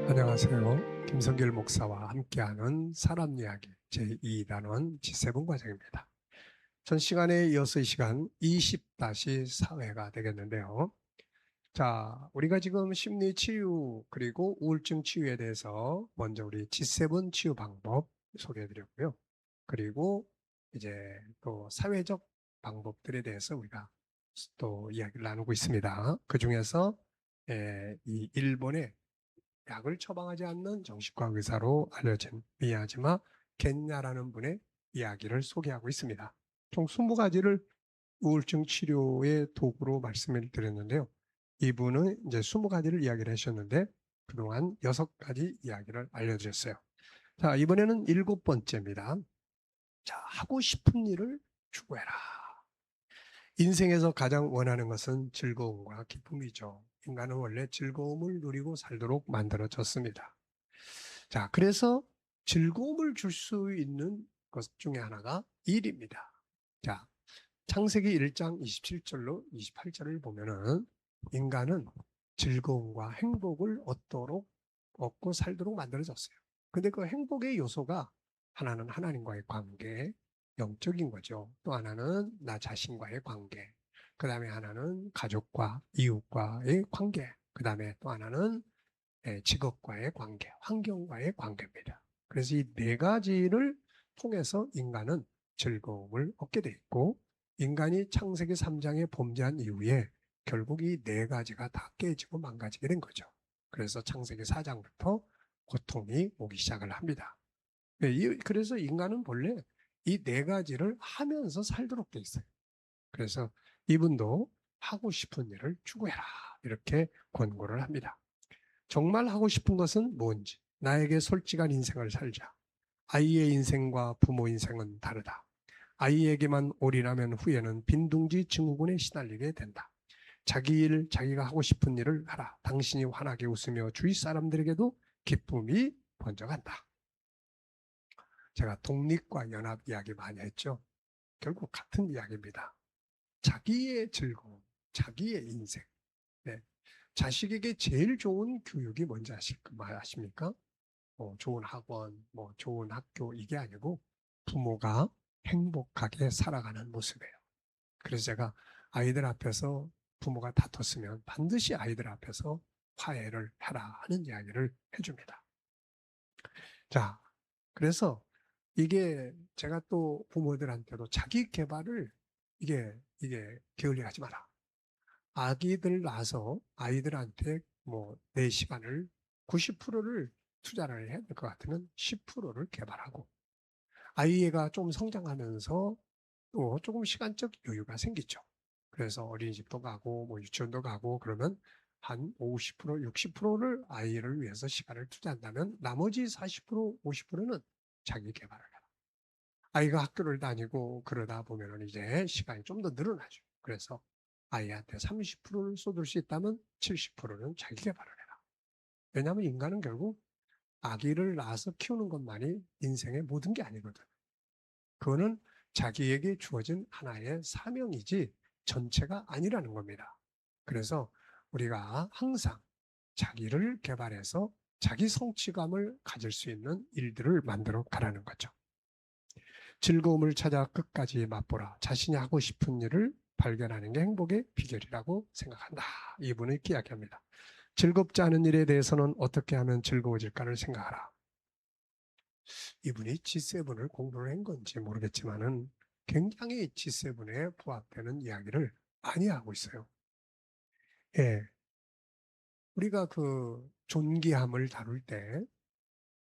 안녕하세요. 김성길 목사와 함께하는 사람 이야기 제2단원 G7 과정입니다. 전 시간에 이어서 이 시간 20-4회가 되겠는데요. 자, 우리가 지금 심리 치유 그리고 우울증 치유에 대해서 먼저 우리 G7 치유 방법 소개해 드렸고요. 그리고 이제 또 사회적 방법들에 대해서 우리가 또 이야기를 나누고 있습니다. 그 중에서 이 일본의 약을 처방하지 않는 정신과 의사로 알려진 미야지마 겐야라는 분의 이야기를 소개하고 있습니다. 총 20가지를 우울증 치료의 도구로 말씀을 드렸는데요. 이분은 이제 20가지를 이야기를 하셨는데 그동안 6가지 이야기를 알려주셨어요. 자, 이번에는 7번째입니다. 자, 하고 싶은 일을 추구해라. 인생에서 가장 원하는 것은 즐거움과 기쁨이죠. 인간은 원래 즐거움을 누리고 살도록 만들어졌습니다. 자, 그래서 즐거움을 줄 수 있는 것 중에 하나가 일입니다. 자, 창세기 1장 27절로 28절을 보면은 인간은 즐거움과 행복을 얻고 살도록 만들어졌어요. 근데 그 행복의 요소가 하나는 하나님과의 관계, 영적인 거죠. 또 하나는 나 자신과의 관계, 그 다음에 하나는 가족과 이웃과의 관계, 그 다음에 또 하나는 직업과의 관계, 환경과의 관계입니다. 그래서 이 네 가지를 통해서 인간은 즐거움을 얻게 돼 있고, 인간이 창세기 3장에 범죄한 이후에 결국 이 네 가지가 다 깨지고 망가지게 된 거죠. 그래서 창세기 4장부터 고통이 오기 시작을 합니다. 그래서 인간은 본래 이 네 가지를 하면서 살도록 돼 있어요. 그래서 이분도 하고 싶은 일을 추구해라, 이렇게 권고를 합니다. 정말 하고 싶은 것은 뭔지, 나에게 솔직한 인생을 살자. 아이의 인생과 부모 인생은 다르다. 아이에게만 올인하면 후에는 빈둥지 증후군에 시달리게 된다. 자기 일, 자기가 하고 싶은 일을 하라. 당신이 환하게 웃으며 주위 사람들에게도 기쁨이 번져간다. 제가 독립과 연합 이야기 많이 했죠. 결국 같은 이야기입니다. 자기의 즐거움, 자기의 인생. 네. 자식에게 제일 좋은 교육이 뭔지 아십니까? 좋은 학원, 좋은 학교, 이게 아니고 부모가 행복하게 살아가는 모습이에요. 그래서 제가 아이들 앞에서 부모가 다퉜으면 반드시 아이들 앞에서 화해를 해라 하는 이야기를 해줍니다. 자, 그래서 이게 제가 또 부모들한테도 자기 개발을 이게 게을리하지 마라. 아기들 낳아서 아이들한테 내 시간을 90%를 투자를 해야 될 것 같으면 10%를 개발하고, 아이가 좀 성장하면서 또 조금 시간적 여유가 생기죠. 그래서 어린이집도 가고 유치원도 가고 그러면 한 50%, 60%를 아이를 위해서 시간을 투자한다면 나머지 40%, 50%는 자기 개발을 해라. 아이가 학교를 다니고 그러다 보면 이제 시간이 좀 더 늘어나죠. 그래서 아이한테 30%를 쏟을 수 있다면 70%는 자기 개발을 해라. 왜냐하면 인간은 결국 아기를 낳아서 키우는 것만이 인생의 모든 게 아니거든. 그거는 자기에게 주어진 하나의 사명이지 전체가 아니라는 겁니다. 그래서 우리가 항상 자기를 개발해서 자기 성취감을 가질 수 있는 일들을 만들어 가라는 거죠. 즐거움을 찾아 끝까지 맛보라. 자신이 하고 싶은 일을 발견하는 게 행복의 비결이라고 생각한다. 이분은 이렇게 이야기합니다. 즐겁지 않은 일에 대해서는 어떻게 하면 즐거워질까를 생각하라. 이분이 G7을 공부를 한 건지 모르겠지만은 굉장히 G7에 부합되는 이야기를 많이 하고 있어요. 예. 우리가 그 존귀함을 다룰 때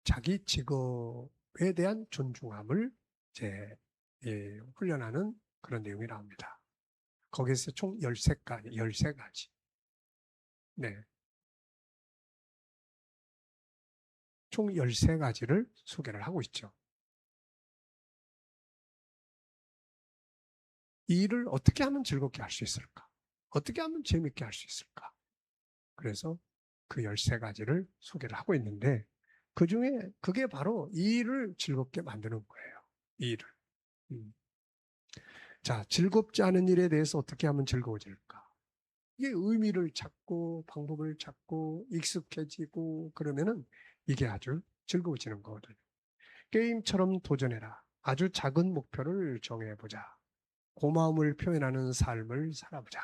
자기 직업에 대한 존중함을 이제 훈련하는 그런 내용이 나옵니다. 거기서 총 13가지, 13가지. 네. 총 13가지를 소개를 하고 있죠. 이 일을 어떻게 하면 즐겁게 할 수 있을까? 어떻게 하면 재밌게 할 수 있을까? 그래서 그 13가지를 소개를 하고 있는데 그 중에 그게 바로 이 일을 즐겁게 만드는 거예요. 이 일을. 자, 즐겁지 않은 일에 대해서 어떻게 하면 즐거워질까? 이게 의미를 찾고 방법을 찾고 익숙해지고 그러면은 이게 아주 즐거워지는 거거든요. 게임처럼 도전해라. 아주 작은 목표를 정해보자. 고마움을 표현하는 삶을 살아보자.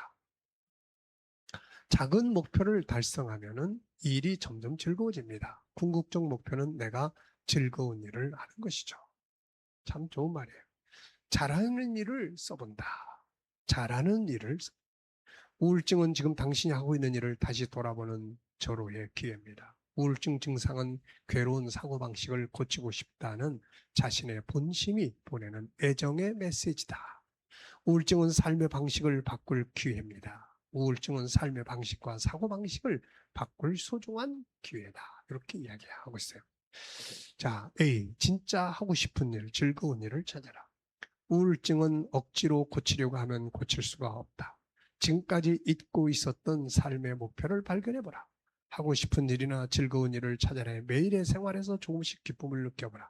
작은 목표를 달성하면은 일이 점점 즐거워집니다. 궁극적 목표는 내가 즐거운 일을 하는 것이죠. 참 좋은 말이에요. 잘하는 일을 써본다. 잘하는 일을 우울증은 지금 당신이 하고 있는 일을 다시 돌아보는 절호의 기회입니다. 우울증 증상은 괴로운 사고방식을 고치고 싶다는 자신의 본심이 보내는 애정의 메시지다. 우울증은 삶의 방식을 바꿀 기회입니다. 우울증은 삶의 방식과 사고방식을 바꿀 소중한 기회다. 이렇게 이야기하고 있어요. 자, A. 진짜 하고 싶은 일, 즐거운 일을 찾아라. 우울증은 억지로 고치려고 하면 고칠 수가 없다. 지금까지 잊고 있었던 삶의 목표를 발견해보라. 하고 싶은 일이나 즐거운 일을 찾아내 매일의 생활에서 조금씩 기쁨을 느껴보라.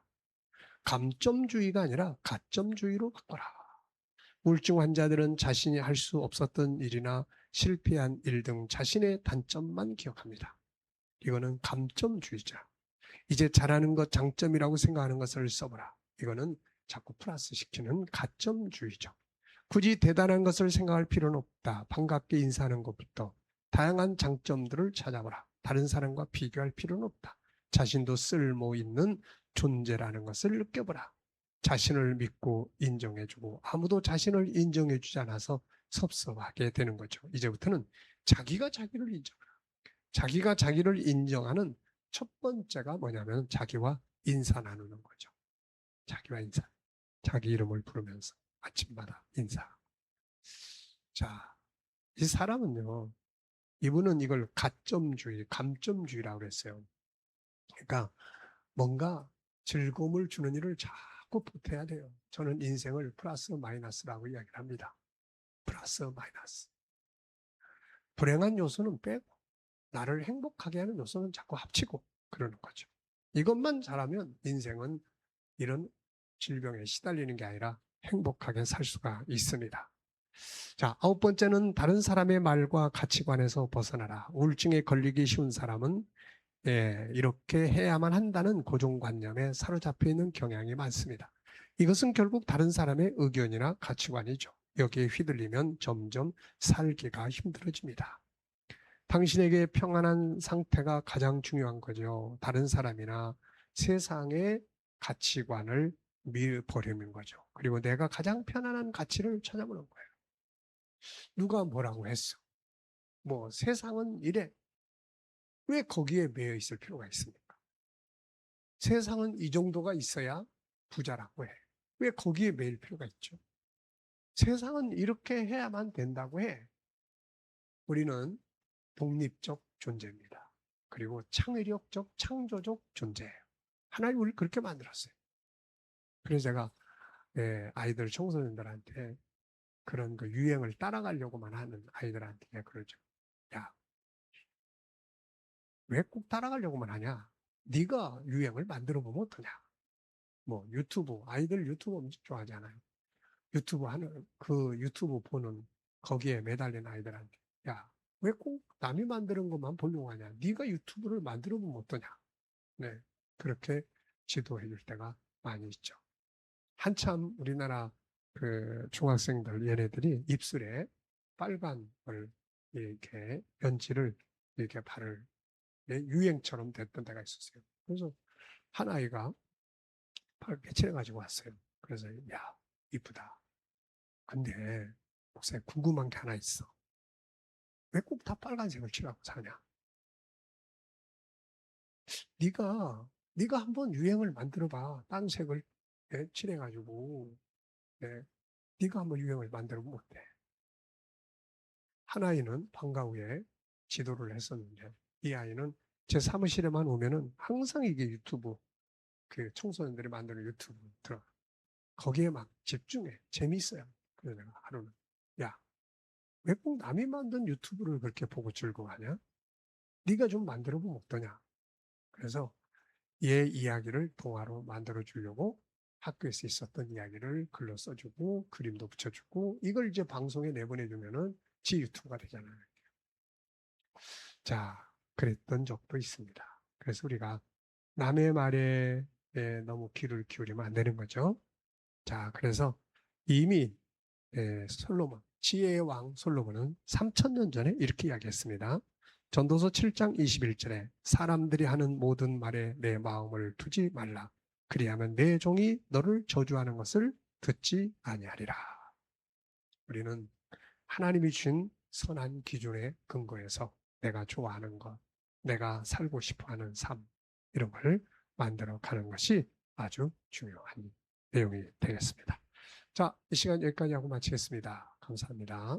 감점주의가 아니라 가점주의로 바꿔라. 우울증 환자들은 자신이 할 수 없었던 일이나 실패한 일 등 자신의 단점만 기억합니다. 이거는 감점주의자. 이제 잘하는 것 장점이라고 생각하는 것을 써보라. 이거는 자꾸 플러스 시키는 가점주의죠. 굳이 대단한 것을 생각할 필요는 없다. 반갑게 인사하는 것부터 다양한 장점들을 찾아보라. 다른 사람과 비교할 필요는 없다. 자신도 쓸모 있는 존재라는 것을 느껴보라. 자신을 믿고 인정해주고 아무도 자신을 인정해주지 않아서 섭섭하게 되는 거죠. 이제부터는 자기가 자기를 인정하라. 자기가 자기를 인정하는 첫 번째가 뭐냐면 자기와 인사 나누는 거죠. 자기와 인사. 자기 이름을 부르면서 아침마다 인사. 자, 이 사람은요, 이분은 이걸 가점주의, 감점주의라고 그랬어요. 그러니까 뭔가 즐거움을 주는 일을 자꾸 보태야 돼요. 저는 인생을 플러스 마이너스라고 이야기를 합니다. 플러스 마이너스. 불행한 요소는 빼고 나를 행복하게 하는 요소는 자꾸 합치고 그러는 거죠. 이것만 잘하면 인생은 이런 질병에 시달리는 게 아니라 행복하게 살 수가 있습니다. 자, 9번째는 다른 사람의 말과 가치관에서 벗어나라. 우울증에 걸리기 쉬운 사람은 이렇게 해야만 한다는 고정관념에 사로잡혀 있는 경향이 많습니다. 이것은 결국 다른 사람의 의견이나 가치관이죠. 여기에 휘둘리면 점점 살기가 힘들어집니다. 당신에게 평안한 상태가 가장 중요한 거죠. 다른 사람이나 세상의 가치관을 밀어버리는 거죠. 그리고 내가 가장 편안한 가치를 찾아보는 거예요. 누가 뭐라고 했어? 뭐 세상은 이래. 왜 거기에 매여 있을 필요가 있습니까? 세상은 이 정도가 있어야 부자라고 해. 왜 거기에 매일 필요가 있죠? 세상은 이렇게 해야만 된다고 해. 우리는 독립적 존재입니다. 그리고 창의력적, 창조적 존재예요. 하나님 우리를 그렇게 만들었어요. 그래서 제가 아이들, 청소년들한테 그런 그 유행을 따라가려고만 하는 아이들한테 그러죠. 야, 왜 꼭 따라가려고만 하냐? 네가 유행을 만들어 보면 어떠냐? 뭐 유튜브, 아이들 유튜브 엄청 좋아하잖아요. 유튜브 하는 그 유튜브 보는 거기에 매달린 아이들한테 야, 왜 꼭 남이 만드는 것만 보려고 하냐? 네가 유튜브를 만들어 보면 어떠냐? 네, 그렇게 지도해 줄 때가 많이 있죠. 한참 우리나라 그 중학생들 얘네들이 입술에 빨간 걸 이렇게 연지를 이렇게 바를 유행처럼 됐던 때가 있었어요. 그래서 한 아이가 빨갛게 칠해가지고 왔어요. 그래서 야, 이쁘다. 근데 목사님 궁금한 게 하나 있어. 왜 꼭 다 빨간색을 칠하고 사냐? 네가 한번 유행을 만들어봐. 딴 색을 칠해가지고 네가 한번 유행을 만들어보면 어때? 한 아이는 방과 후에 지도를 했었는데 이 아이는 제 사무실에만 오면은 항상 이게 유튜브 그 청소년들이 만드는 유튜브 들어 거기에 막 집중해. 재미있어요. 그래서 내가 하루는 야, 왜 꼭 남이 만든 유튜브를 그렇게 보고 즐거워하냐? 네가 좀 만들어 보면 어떠냐? 그래서 얘 이야기를 동화로 만들어 주려고 학교에서 있었던 이야기를 글로 써주고 그림도 붙여주고 이걸 이제 방송에 내보내주면은 지 유튜브가 되잖아요. 자, 그랬던 적도 있습니다. 그래서 우리가 남의 말에 너무 귀를 기울이면 안 되는 거죠. 자, 그래서 이미 솔로몬, 지혜의 왕 솔로몬은 3000년 전에 이렇게 이야기했습니다. 전도서 7장 21절에 사람들이 하는 모든 말에 내 마음을 두지 말라. 그리하면 내 종이 너를 저주하는 것을 듣지 아니하리라. 우리는 하나님이 주신 선한 기준에 근거해서 내가 좋아하는 것, 내가 살고 싶어하는 삶, 이런 걸 만들어 가는 것이 아주 중요한 내용이 되겠습니다. 자, 이 시간 여기까지 하고 마치겠습니다. 감사합니다.